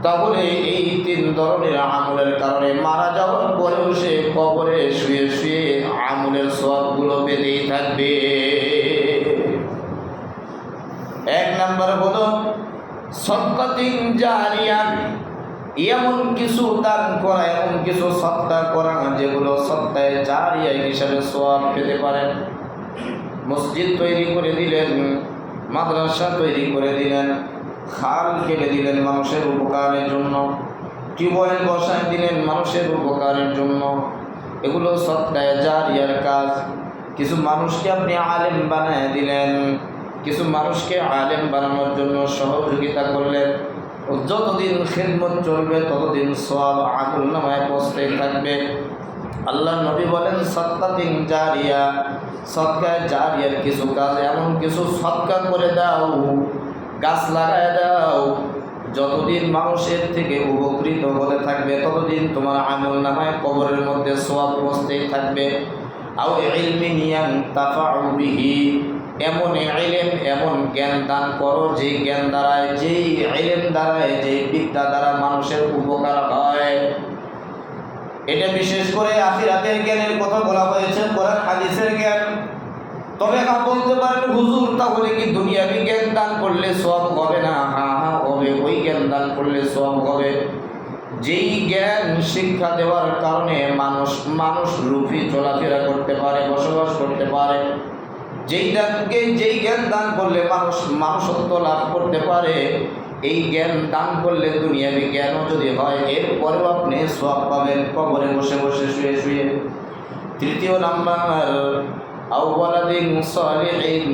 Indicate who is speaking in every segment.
Speaker 1: তাহলে এই তিন ধরনের আমলের কারণে মারা যাওয়ার পরেও সে কবরে শুয়ে শুয়ে আমলের সওয়াবগুলো পেতেই থাকবে। এক নম্বর হলো সাদকাতুন জারিয়া, এমন কিছু দান করা, এমন কিছু সদকা করা যেগুলো সদকায়ে জারিয়া হিসাবে সওয়াব পেতে পারেন। মসজিদ তৈরি করে দিলেন, মাদ্রাসা তৈরি করে দিলেন, খাল কেটে দিলেন মানুষের উপকারের জন্য, টিউবওয়েল বসায় দিলেন মানুষের উপকারের জন্য, এগুলো সদকায়ে জারিয়ার কাজ। কিছু মানুষকে আপনি আলেম বানায় দিলেন, কিছু মানুষকে আলেম বানানোর জন্য সহযোগিতা করলেন, যতদিন খিদমত চলবে ততদিন সওয়াব আমলনামায় পৌঁছতে থাকবে। আল্লাহ নবী বলেন সাদকাতুন জারিয়া, সদকায়ে জারিয়ার কিছু কাজ, এমন কিছু সদকা করে দাও, গাছ লাগায় দাও, যতদিন মানুষের থেকে উপকৃত হতে থাকবে ততদিন তোমার আমলনামায় কবরের মধ্যে সওয়াব পৌঁছতেই থাকবে। আও ইলমিন ইয়ানতাফাউ বিহি, এমন ইলম, এমন জ্ঞান দান করো যে জ্ঞান দ্বারায়, যেই ইলম দ্বারায়, যেই বিদ্যা দ্বারা মানুষের উপকার হয়। এটা বিশেষ করে আখিরাতের জ্ঞানের কথা বলা হয়েছে, কোরআন হাদিসের জ্ঞান। তবে এখন বলতে পারেন হুজুর তাহলে কি দুনিয়াবি জ্ঞান দান করলে সওয়াব হবে না? হ্যাঁ হবে, ওই জ্ঞান দান করলে সওয়াব হবে যেই জ্ঞান শিক্ষা দেওয়ার কারণে মানুষ রূপী চলাফেরা করতে পারে, বসবাস করতে পারে। যেই জ্ঞান দান করলে মানুষত্ব লাভ করতে পারে, এই জ্ঞান দান করলে দুনিয়াবি জ্ঞানও যদি হয় এরপরেও আপনি সওয়াব পাবেন কবরে বসে বসে শুয়ে শুয়ে। তৃতীয় নাম্বার আও ওয়ালাদিন সালিহিন,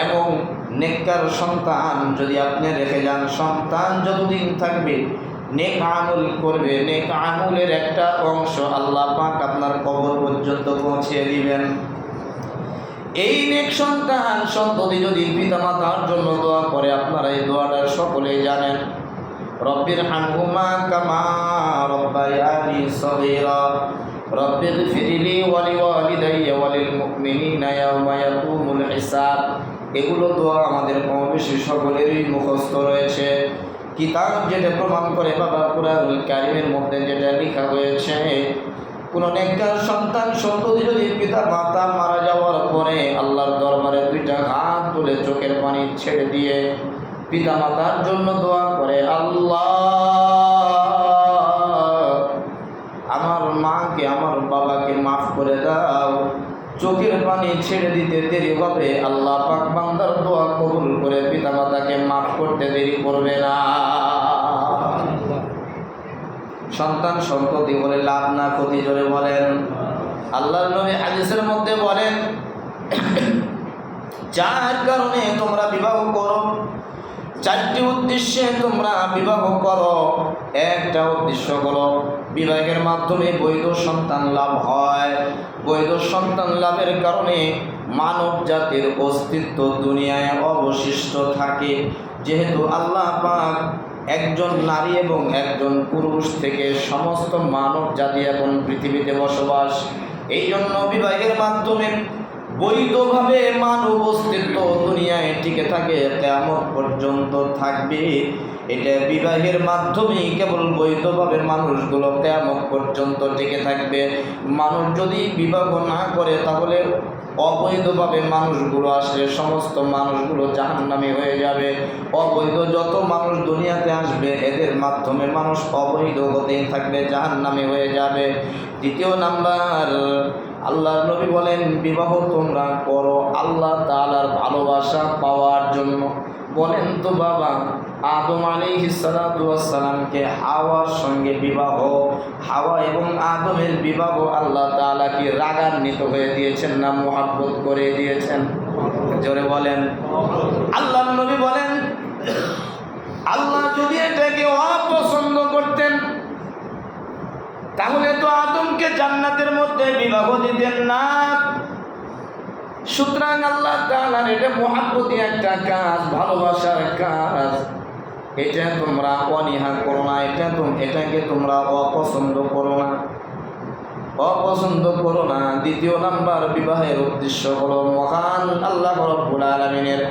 Speaker 1: এবং নেককার সন্তান যদি আপনি রেখে যান, সন্তান যতদিন থাকবে নেক আমল করবে, নেক আমলের একটা অংশ আল্লাহ পাক আপনার কবর পর্যন্ত পৌঁছে দিবেন। এই নেক সন্তান সন্ততি যদি পিতামাতার জন্য দোয়া করে, আপনারা এই দোয়াটা সকলেই জানেন, রব্বির হামহুমা কামা রব্বায়ানি সগীরা রব্বিগফিরলি ওয়া লিওয়ালিদাইয়া ওয়া লিল মুমিনিনা ইয়াওমা ইয়াকুমুল হিসাব। এগুলো দোয়া আমাদের কম বেশি সকলেরই মুখস্থ রয়েছে। কিতাব যেটা প্রমাণ করে বাবা কুরআনুল কারীমের মধ্যে যেটা লেখা হয়েছে, কোনো নেককার সন্তান সন্ততি যদি পিতা মাতা মারা যাওয়ার পরে আল্লাহর দরবারে দুইটা হাত তুলে চোখের পানি ছেড়ে দিয়ে পিতা মাতার জন্য দোয়া করে, আল্লাহ আমার মাকে আমার বাবাকে মাফ করে দাও, চোখের পানি ছেড়ে দিতে দেরি হবে, আল্লাহ পাক বান্দার দোয়া কবুল করে পিতা মাতাকে মাফ করতে দেরি করবে না। সন্তান সন্ততি বলে লাভ না ক্ষতি, জোরে বলেন। আল্লাহর নবী হাদিসের মধ্যে বলেন, যার কারণে তোমরা বিবাহ করো, চারটি উদ্দেশ্যে তোমরা বিবাহ করো। একটা উদ্দেশ্য হলো বিবাহের মাধ্যমে বৈধ সন্তান লাভ হয়। বৈধ সন্তান লাভের কারণে মানব জাতির অস্তিত্ব দুনিয়ায় অবশিষ্ট থাকে। যেহেতু আল্লাহ পাক একজন নারী এবং একজন পুরুষ থেকে সমস্ত মানব জাতি এখন পৃথিবীতে বসবাস, এই জন্য বিবাহের মাধ্যমে বৈধভাবে মানব অস্তিত্ব দুনিয়ায় টিকে থাকে, কিয়ামত পর্যন্ত থাকবে। এটা বিবাহের মাধ্যমেই কেবল বৈধভাবে মানুষগুলো কিয়ামত পর্যন্ত টিকে থাকবে। মানুষ যদি বিবাহ না করে তাহলে অবৈধভাবে মানুষগুলো আসলে সমস্ত মানুষগুলো জাহান্নামী হয়ে যাবে। অবৈধ যত মানুষ দুনিয়াতে আসবে এদের মাধ্যমে মানুষ অবৈধ হতেই থাকবে, জাহান্নামী হয়ে যাবে। দ্বিতীয় নাম্বার, আল্লাহর নবী বলেন বিবাহ তোমরা করো আল্লাহ তাআলার ভালোবাসা পাওয়ার জন্য। বলেন তো বাবা, আদম আলাইহিস সালাতু ওয়াস সালামকে হাওয়ার সঙ্গে বিবাহ, হাওয়া এবং আদমের বিবাহ আল্লাহ তাআলা কি রাগান্বিত হয়ে দিয়েছেন না মুহাব্বত করে দিয়েছেন? জোরে বলেন। আল্লাহর নবী বলেন আল্লাহ যদি এটাকে অপছন্দ করতেন তাহলে তো আদমকে জান্নাতের মধ্যে বিবাহ দিতেন না। সুতরাং আল্লাহ তাআলার এটা মুহাব্বতি একটা কাজ, ভালোবাসার কাজ। এটা তোমরা অনীহা করো না, এটাকে তোমরা অপছন্দ করো না, অপছন্দ করো না। দ্বিতীয় নাম্বার, বিবাহের উদ্দেশ্য হলো মহান আল্লাহ রাব্বুল আলামিনের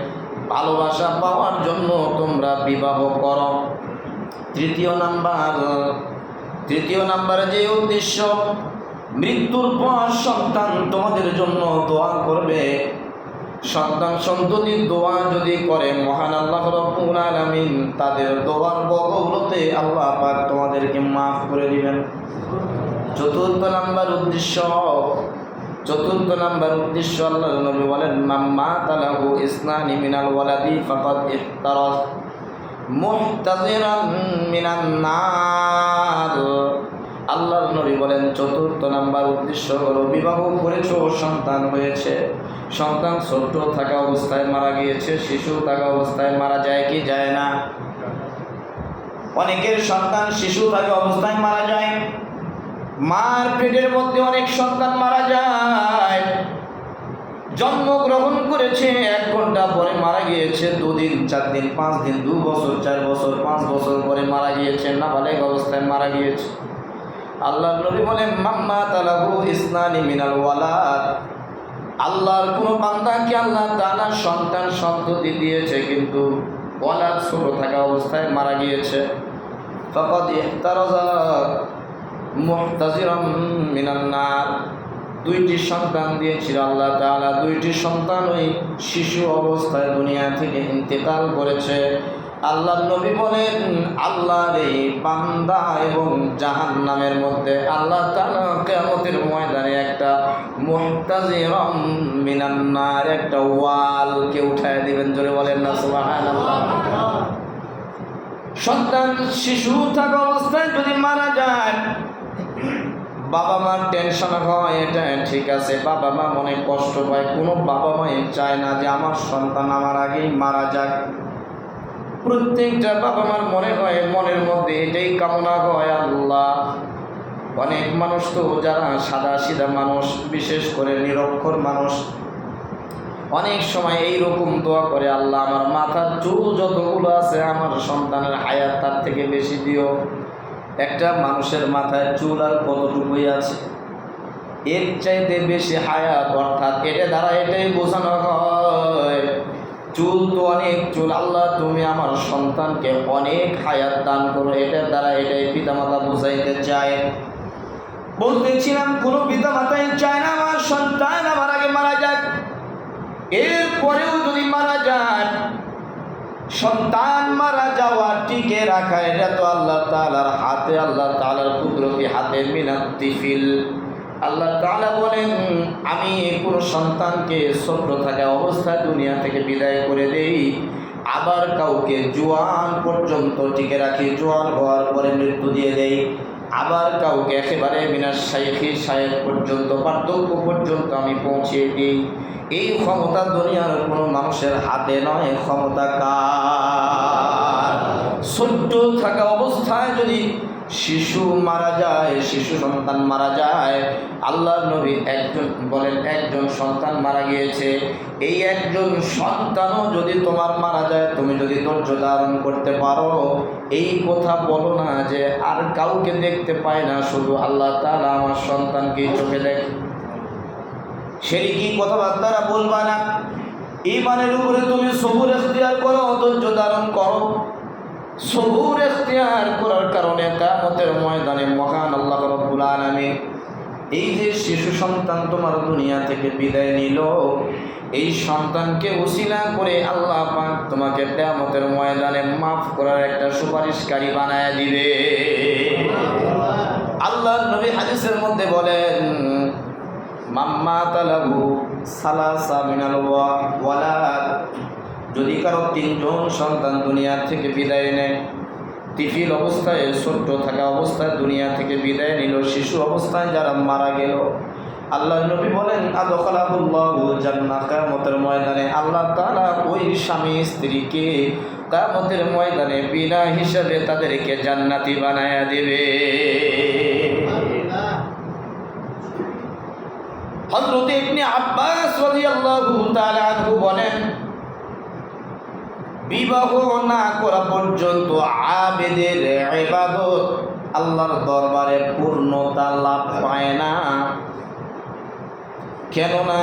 Speaker 1: ভালোবাসা পাওয়ার জন্য তোমরা বিবাহ করো। তৃতীয় নাম্বার যে উদ্দেশ্য, মৃত্যুর পর সন্তান তোমাদের জন্য দোয়া করবে। সন্তান সন্ততি দোয়া যদি করে, মহান আল্লাহ রাব্বুল আলামিন তাদের দোয়ার বদৌলতে আল্লাহ পাক তোমাদেরকে মাফ করে দিবেন। চতুর্থ নাম্বার উদ্দেশ্য আল্লাহর নবী বলেন, মাম্মা তালাহু ইসনানি মিনাল ওয়ালাদি ফাকাদ ইহতারাজ মুহতাজিরান মিনান নার। আল্লাহর নবী বলেন, চতুর্থ নাম্বার উদ্দেশ্য হলো, বিবাহ করেছো, সন্তান হয়েছে, সন্তান ছোট থাকা অবস্থায় মারা গিয়েছে। শিশু থাকা অবস্থায় মারা যায় কি যায় না? অনেকের সন্তান শিশু থাকা অবস্থায় মারা যায়। মার পেটের মধ্যে অনেক সন্তান মারা যায়। জন্মগ্রহণ করেছে, 1 ঘন্টা পরে মারা গিয়েছে, 2 দিন 4 দিন 5 দিন 2 বছর 4 বছর 5 বছর পরে মারা গিয়েছে, নাবালেগ অবস্থায় মারা গিয়েছে। আল্লাহর নবী বলেন, মাম্মা তালাহু ইসনানি মিনাল ওয়ালাদ। আল্লাহর কোন বান্দাকে আল্লাহ তাআলা সন্তান সন্ততি দিয়েছে, কিন্তু ওয়ালাদ ছোট থাকা অবস্থায় মারা গিয়েছে, ফাকাদ ইহতারাজা মুহতাজিরাম মিনান নার। 2টি সন্তান দিয়েছিল আল্লাহ তাআলা, 2টি সন্তান ওই শিশু অবস্থায় দুনিয়া থেকে ইন্তেকাল করেছে। আল্লাহ নবী বলেন, আল্লাহর এই বান্দা এবং জাহান্নামের মধ্যে আল্লাহ তাআলা কিয়ামতের ময়দানে একটা মুহতাজিরাম মিনান নার, একটা ওয়ালকে উঠায় দিবেন। জোরে বলেন না সুবহানাল্লাহ। সন্তান শিশু থাকা অবস্থায় যদি মারা যায়, বাবা মার টেনশন হয়, এটা ঠিক আছে, বাবা মা মনে কষ্ট পায়। কোনো বাবা মাই চায় না যে আমার সন্তান আমার আগেই মারা যাক। প্রত্যেকটা বাবা মার মনে হয়, মনের মধ্যে এটাই কামনা হয়, আল্লাহ। অনেক মানুষ তো যারা সাদা সিধা মানুষ, বিশেষ করে নিরক্ষর মানুষ, অনেক সময় এইরকম দোয়া করে, আল্লাহ আমার মাথার চুল যতগুলো আছে আমার সন্তানের হায়াত তার থেকে বেশি দিও। একটা মানুষের মাথায় চুল আর কতটুকুই আছে, এর চাইতে বেশি হায়াত, অর্থাৎ এটা দ্বারা এটাই বোঝানো হয়, চুল তো অনেক চুল, আল্লাহ তুমি আমার সন্তানকে অনেক হায়াত দান করো। এটার দ্বারা এটাই পিতামাতা বোঝাইতে চায়। বলতেছিলাম, কোনো পিতামাতাই চায় না আমার সন্তান আমার আগে মারা যাক। এরপরেও যদি মারা যায়, সন্তান মারা যাওয়া টিকে রাখা, এটা তো আল্লাহ তাআলার হাতে, আল্লাহ তাআলার কুদরতি হাতে। মিনাত তিফিল, আল্লাহ তাআলা বলেন, আমি পুরো সন্তানকে ছোট থাকা অবস্থায় দুনিয়া থেকে বিদায় করে দেই, আবার কাউকে জোয়ান পর্যন্ত টিকে রাখি, জোয়ান হওয়ার পরে মৃত্যু দিয়ে দেই, আবার কাউকে একেবারে মিনাস শাইখি শায়েখ পর্যন্ত, বার্ধক্য পর্যন্ত আমি পৌঁছিয়ে দিই। এই ক্ষমতা দুনিয়ার কোনো মানুষের হাতে নয়, ক্ষমতা কার? ছোট্ট থাকা অবস্থায় যদি শিশু মারা যায়, শিশু সন্তান মারা যায়, আল্লাহর নবী একজন সন্তান মারা গিয়েছে, এই একজন সন্তানও যদি তোমার মারা যায়, তুমি যদি ধৈর্য ধারণ করতে পারো, এই কথা বলো না যে আর কাউকে দেখতে পায় না, শুধু আল্লাহ তাআলা আমার সন্তানকে চোখে দেখে। শিরকি কথাবার্তা বলবা না। ঈমানের উপরে তুমি সবুর ইখতিয়ার করো, ধৈর্য ধারণ করো। সবুর ইখতিয়ার করার কারণে কিয়ামতের ময়দানে মহান আল্লাহ রাব্বুল আলামিন এই যে শিশু সন্তান তোমার দুনিয়া থেকে বিদায় নিল, এই সন্তানকে উসিলা করে আল্লাহ পাক তোমাকে কিয়ামতের ময়দানে মাফ করার একটা সুপারিশকারী বানায়া দিবে। আল্লাহর নবী হাদিসের মধ্যে বলেন, মাম্মা তালাহু সালাসা মিনাল ওয়ালাদ, যদি কারো 3জন সন্তান দুনিয়া থেকে বিদায় নেয়, তিফিল অবস্থায় ছোট্ট থাকা অবস্থায় দুনিয়া থেকে বিদায় নিল, শিশু অবস্থায় যারা মারা গেল, আল্লাহর নবী বলেন, আদখালাহুল্লাহু জান্নাহ, কিয়ামতের ময়দানে আল্লাহ তাআলা ওই স্বামী স্ত্রীকে কিয়ামতের ময়দানে বিনা হিসাবে তাদেরকে জান্নাতি বানায়া দেবে। হযরত ইবনে আব্বাস রাদিয়াল্লাহু তাআলা আনহু বলেন, বিবাহ না করা পর্যন্ত আবেদের ইবাদত আল্লাহর দরবারে পূর্ণতা লাভ পায় না। কেননা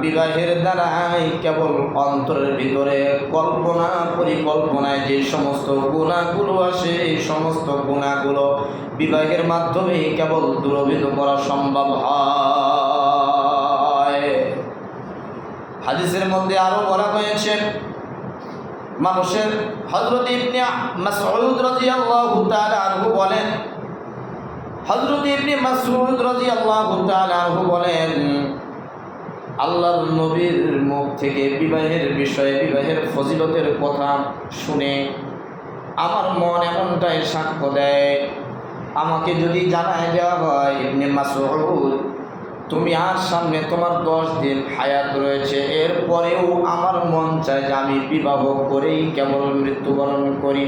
Speaker 1: বিবাহের দ্বারাই কেবল অন্তরের ভিতরে কল্পনা পরিকল্পনায় যে সমস্ত গুণাগুলো আসে, এই সমস্ত গুণাগুলো বিবাহের মাধ্যমে কেবল দূরীভূত করা সম্ভব হয়। হাদিসের মধ্যে আরো বলা হয়েছে, মানুষের হযরত ইবনে মাসউদ রাদিয়াল্লাহু তাআলা আনহু বলেন, হযরত ইবনে মাসউদ রাদিয়াল্লাহু তাআলা আনহু বলেন, আল্লাহর নবীর মুখ থেকে বিবাহের বিষয়ে, বিবাহের ফজিলতের কথা শুনে আমার মন এমনটাই সাক্ষ্য দেয়, আমাকে যদি জানায় দেওয়া হয় ইবনে মাসউদ তুমি আর সামনে তোমার 10 দিন হায়াত রয়েছে, এরপরেও আমার মন চায় যে আমি বিবাহ করেই কেবল মৃত্যুবরণ করি।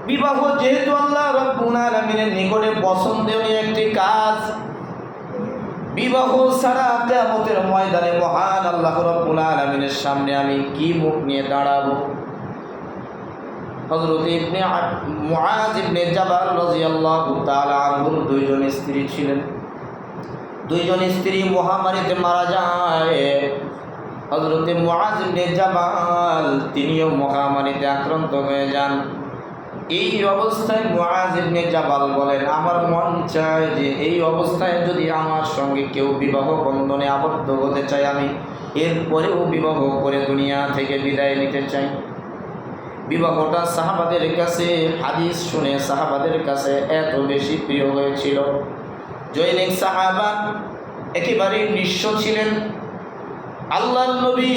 Speaker 1: বিবাহ যেহেতু আল্লাহ রাব্বুল আলামিনের নিকটে পছন্দনীয় একটি কাজ, বিবাহ ছাড়া কিয়ামতের ময়দানে মহান আল্লাহ রাব্বুল আলামিনের সামনে আমি কি মুখ নিয়ে দাঁড়াবো। হযরত ইবনে মুআজ ইবনে জাবাল রাদিয়াল্লাহু তাআলা আনহুর 2 জন স্ত্রী ছিলেন। 2 জন স্ত্রী মহামারীতে মারা যায়। হযরত মুআজ ইবনে জাবাল তিনিও মহামারীতে আক্রান্ত হয়ে যান। এই অবস্থায় মুআজ ইবনে জাবাল বলেন, আমার মন চায় যে এই অবস্থায় যদি আমার সঙ্গে কেউ বিবাহ বন্ধনে আবদ্ধ হতে চায়, আমি এরপরেও বিবাহ করে দুনিয়া থেকে বিদায় নিতে চাই। বিবাহটা সাহাবাদের কাছে, হাদিস শুনে সাহাবাদের কাছে এত বেশি প্রিয় হয়েছিল। জৈনিক সাহাবা একেবারে নিঃস্ব ছিলেন। আল্লাহর নবী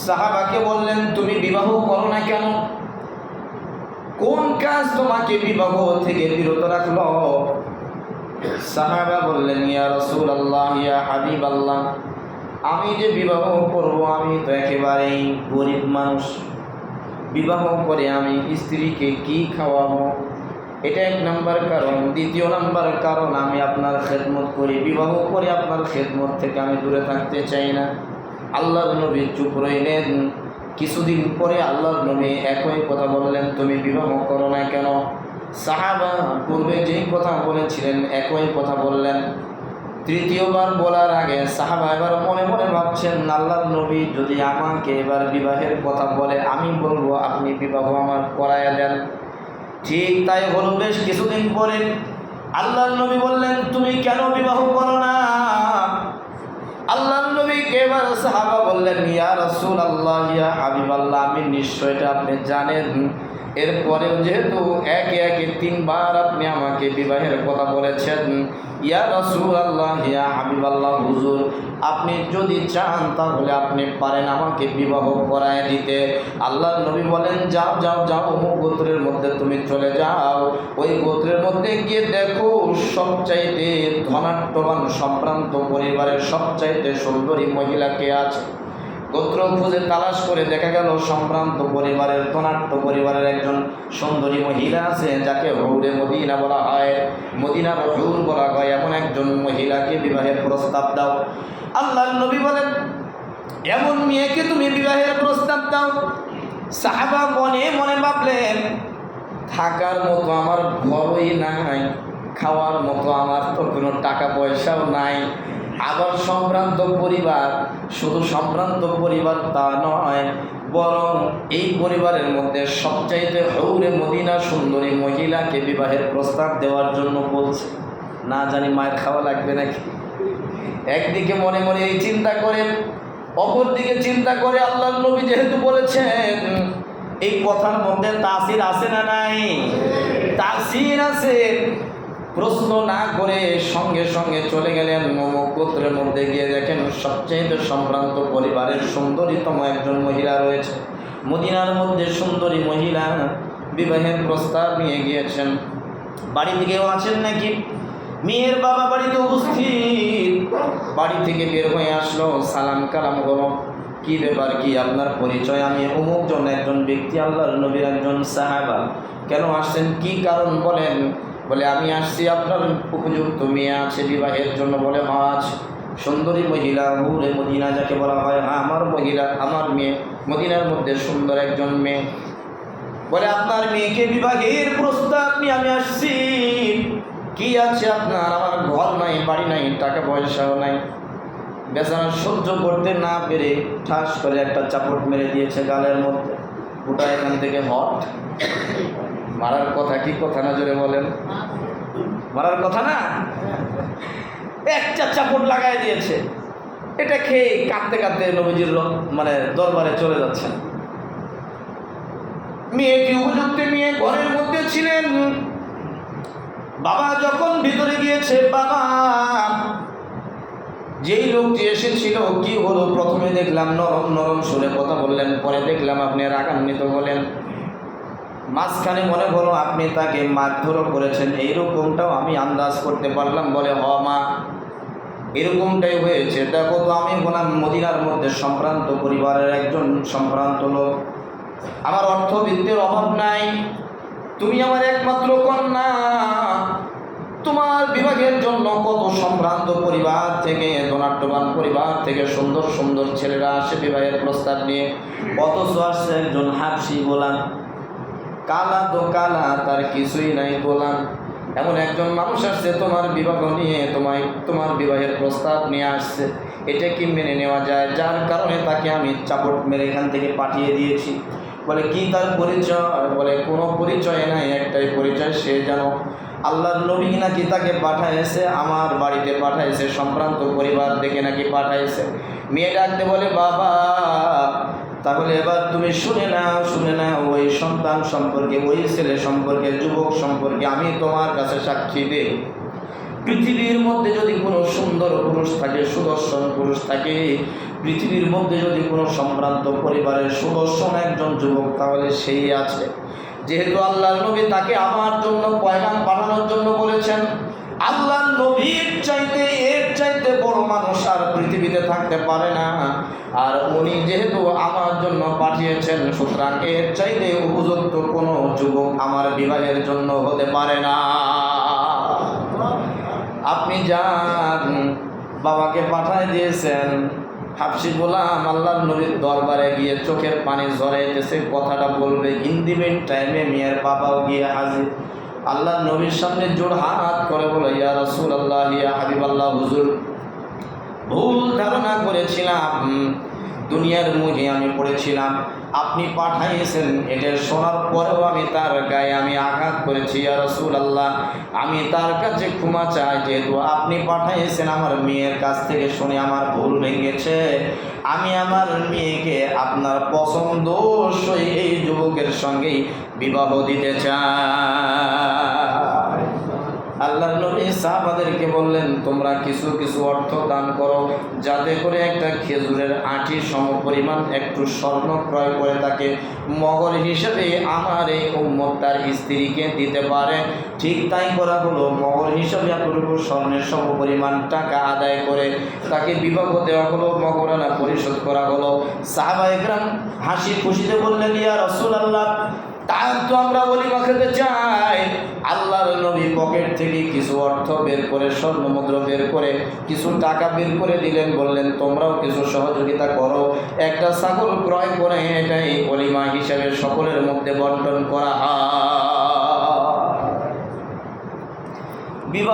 Speaker 1: সাহাবাকে বললেন, তুমি বিবাহ করো না কেন? কোন কাজ তোমাকে বিবাহ থেকে বিরত রাখলো? সাহাবা বললেন, ইয়া রাসূলুল্লাহ, ইয়া হাবিবাল্লাহ, আমি যে বিবাহ করব, আমি তো একেবারেই গরিব মানুষ। বিবাহ করে আমি স্ত্রীকে কি খাওয়াবো? এটা 1 নম্বর কারণ। 2 নম্বর কারণ, আমি আপনার খেদমত করি, বিবাহ করে আপনার খেদমত থেকে আমি দূরে থাকতে চাই না। আল্লাহর নবী চুপ রইলেন। কিছুদিন পরে আল্লাহর নবী একই কথা বললেন, তুমি বিবাহ করো না কেন? সাহাবা পূর্বে যেই কথা বলেছিলেন একই কথা বললেন। 3য়বার বলার আগে সাহাবা এবার মনে মনে ভাবছেন, আল্লাহর নবী যদি আমাকে এবার বিবাহের কথা বলে, আমি বলবো আপনি বিবাহ আমার করায়া দেন। ঠিক তাই হলো। বেশ কিছুদিন পরে আল্লাহর নবী বললেন, তুমি কেন বিবাহ করো না? আল্লাহর নবীকে এবার সাহাবা বললেন, ইয়া রাসূলুল্লাহ, ইয়া হাবিবাল্লাহ, আমি নিশ্চয়টা আপনি জানেন। এরপরেও যেহেতু একে 3 বার আপনি আমাকে বিবাহের কথা বলেছেন, ইয়া রাসূলুল্লাহ, ইয়া হাবিবাল্লাহ, হুজুর আপনি যদি চান তাহলে আপনি পারেন আমাকে বিবাহ করায় দিতে। আল্লাহর নবী বলেন, যাও যাও যাও, অমুক গোত্রের মধ্যে তুমি চলে যাও। ওই গোত্রের মধ্যে গিয়ে দেখো সবচাইতে ধনাঢ্যবান সম্ভ্রান্ত পরিবারের সবচাইতে সুন্দরী মহিলা কে আছে। গোত্র খুঁজে তালাশ করে দেখা গেল সম্ভ্রান্ত পরিবারের, ধনাঢ্য পরিবারের একজন সুন্দরী মহিলা আছে, যাকে হৌরে মদিনা বলা হয়, মদিনার হুর বলা হয়। এমন একজন মহিলাকে বিবাহের প্রস্তাব দাও। আল্লাহর নবী বলেন, এমন মেয়েকে তুমি বিবাহের প্রস্তাব দাও। সাহাবা মনে মনে ভাবলেন, থাকার মতো আমার ঘরই নাই, খাওয়ার মতো আমার তো কোনো টাকা পয়সাও নাই, আবার সম্ভ্রান্ত পরিবার। শুধু সম্ভ্রান্ত পরিবার তা নয়, বরং এই পরিবারের মধ্যে সবচাইতে হৌরে মদিনা সুন্দরী মহিলাকে বিবাহের প্রস্তাব দেওয়ার জন্য বলছে। না জানি মায়ের খাওয়া লাগবে নাকি। একদিকে মনে মনে এই চিন্তা করে, অপরদিকে চিন্তা করে আল্লাহর নবী যেহেতু বলেছেন, এই কথার মধ্যে তাসির আছে না নাই? তাসির আছে। প্রশ্ন না করে সঙ্গে সঙ্গে চলে গেলেন অমুক গোত্রের মধ্যে। গিয়ে দেখেন সবচেয়ে সম্ভ্রান্ত পরিবারের সুন্দরীতম একজন মহিলা রয়েছে। মদিনার মধ্যে সুন্দরী মহিলা বিবাহের প্রস্তাব নিয়ে গিয়েছেন। বাড়ি থেকেও আছেন নাকি? মেয়ের বাবা বাড়িতে উপস্থিত। বাড়ি থেকে বের হয়ে আসলো, সালাম কালাম হলো, কি ব্যাপার, কি আপনার পরিচয়? আমি অমুক জন একজন ব্যক্তি, আল্লাহর নবীর একজন সাহাবা। কেন আসছেন, কি কারণ বলেন? বলে, আমি আসছি আপনার উপযুক্ত মেয়ে আছে বিবাহের জন্য। বলে, আজ সুন্দরী মহিলা হুরে মদিনা যাকে বলা হয়, আমার মহিলা, আমার মেয়ে, মদিনার মধ্যে সুন্দর একজন মেয়ে। বলে, আপনার মেয়েকে বিবাহের প্রস্তাব নিয়ে আমি আসছি। কি আছে আপনার? আমার ঘর নাই, বাড়ি নাই, টাকা পয়সাও নাই। বেচারা সহ্য করতে না পেরে ঠাস করে একটা চাপট মেরে দিয়েছে গালের মধ্যে। ওটা এখান থেকে হট। মারার কথা কি কথা না, জোরে বলেন? মারার কথা না, একটা চাপট লাগাই দিয়েছে। এটা খেয়ে কাঁদতে কাঁদতে নবীজির মানে দরবারে চলে যাচ্ছেন। মেয়েটি উপযুক্ত মেয়ে ঘরের মধ্যে ছিলেন। বাবা যখন ভিতরে গিয়েছে, বাবা যেই লোকটি এসেছিল কি হলো? প্রথমে দেখলাম নরম নরম সুরে কথা বললেন, পরে দেখলাম আপনি রাগান্বিত হলেন, মাঝখানে মনে হলো আপনি তাকে মারধরও করেছেন। এইরকমটাও আমি আন্দাজ করতে পারলাম। বলে, হ মা, এরকমটাই হয়েছে। দেখো তো, আমি হলাম মদিনার মধ্যে সম্ভ্রান্ত পরিবারের একজন সম্ভ্রান্ত লোক, আমার অর্থবিত্তের অভাব নাই, তুমি আমার একমাত্র কন্যা, তোমার বিবাহের জন্য কত সম্ভ্রান্ত পরিবার থেকে, ধনাঢ্যবান পরিবার থেকে সুন্দর সুন্দর ছেলেরা আসে বিবাহের প্রস্তাব নিয়ে, অথচ আসছে একজন হাবশী গোলাম, কালা তো কালা, তার কিছুই নাই গোলাম। এমন একজন মানুষ আসছে তোমার বিবাহ নিয়ে, তোমার বিবাহের প্রস্তাব নিয়ে আসছে। এটা কি মেনে নেওয়া যায়? যার কারণে তাকে আমি চাপট মেরে এখান থেকে পাঠিয়ে দিয়েছি। বলে, কি তার পরিচয়? বলে, কোনো পরিচয় নাই, একটাই পরিচয়, সে যেন আল্লাহর নবী নাকি তাকে পাঠাইছে, আমার বাড়িতে পাঠাইছে, সম্ভ্রান্ত পরিবার দেখে নাকি পাঠাইছে। মেয়ে ডাকতে বলে, বাবা তাহলে এবার তুমি শুনে নাও, ওই সন্তান সম্পর্কে, ওই ছেলে সম্পর্কে, যুবক সম্পর্কে আমি তোমার কাছে সাক্ষী দেই। পৃথিবীর মধ্যে যদি কোনো সুন্দর পুরুষ থাকে, সুদর্শন পুরুষ থাকে, পৃথিবীর মধ্যে যদি কোনো সম্ভ্রান্ত পরিবারের সুদর্শন একজন যুবক, তাহলে সেই আছে। যেহেতু আল্লাহর নবী তাকে আমার জন্য পয়গাম পাঠানোর জন্য বলেছেন, আল্লাহর নবীর চাইতে এর চাইতে বড় মানুষ আর পৃথিবীতে থাকতে পারে না। আর উনি যেহেতু আমার জন্য পাঠিয়েছেন, সুতরাং এর চাইতে উপযুক্ত কোনো যুবক আমার বিবাহের জন্য হতে পারে না। আপনি যান, বাবাকে পাঠায় দিয়েছেন। হাবশী গোলাম আল্লাহর নবীর দরবারে গিয়ে চোখের পানি ঝরাইতেছে, কথাটা বলবে ইন দি মিন টাইমে মেয়ের বাবাও গিয়ে হাজির। আল্লাহর নবীর সামনে জোড় হাত করে বলে, ইয়া রাসূলুল্লাহ, ইয়া হাবিবাল্লাহ, হুজুর ভুল ধারণা করেছিলাম, দুনিয়ার মুখে আমি পড়েছিলাম, আপনি পাঠাইয়েছেন, এটা শোনার পরেও আমি তার গায়ে আমি আঘাত করেছি। ইয়া রাসূলুল্লাহ, আমি তার কাছে ক্ষমা চাই, যেহেতু আপনি পাঠাইয়েছেন, আমার মেয়ের কাছ থেকে শুনে আমার ভুল ভেঙেছে, আমি আমার মেয়েকে আপনার পছন্দসই এই যুবকের সঙ্গেই বিবাহ দিতে চাই। আল্লাহর নবী সাহাবাদেরকে বললেন, তোমরা কিছু কিছু অর্থ দান করো, যাতে করে একটা খেজুরের আঁটি সমপরিমাণ একটু স্বর্ণ ক্রয় করে তাকে মহর হিসেবে আমার এই উম্মত তার স্ত্রীকে দিতে পারে। ঠিক তাই করা হলো। মহর হিসাবে এতটুকু স্বর্ণের সমপরিমাণ টাকা আদায় করে তাকে বিবাহ দেওয়া হলো, মহরানা পরিশোধ করা হলো। সাহাবায়ে কেরাম হাসি খুশিতে বললেন, ইয়া রাসূলুল্লাহ, তার তো আমরা ওলিমা খেতে চাই। আল্লাহর নবী পকেট থেকে কিছু অর্থ বের করে, স্বর্ণ মুদ্রা বের করে, কিছু টাকা বের করে দিলেন, বললেন তোমরাও কিছু সহযোগিতা করো, একটা ছাগল ক্রয় করে এটাই ওলিমা হিসাবে সকলের মধ্যে বন্টন করা হয়। বিবাহ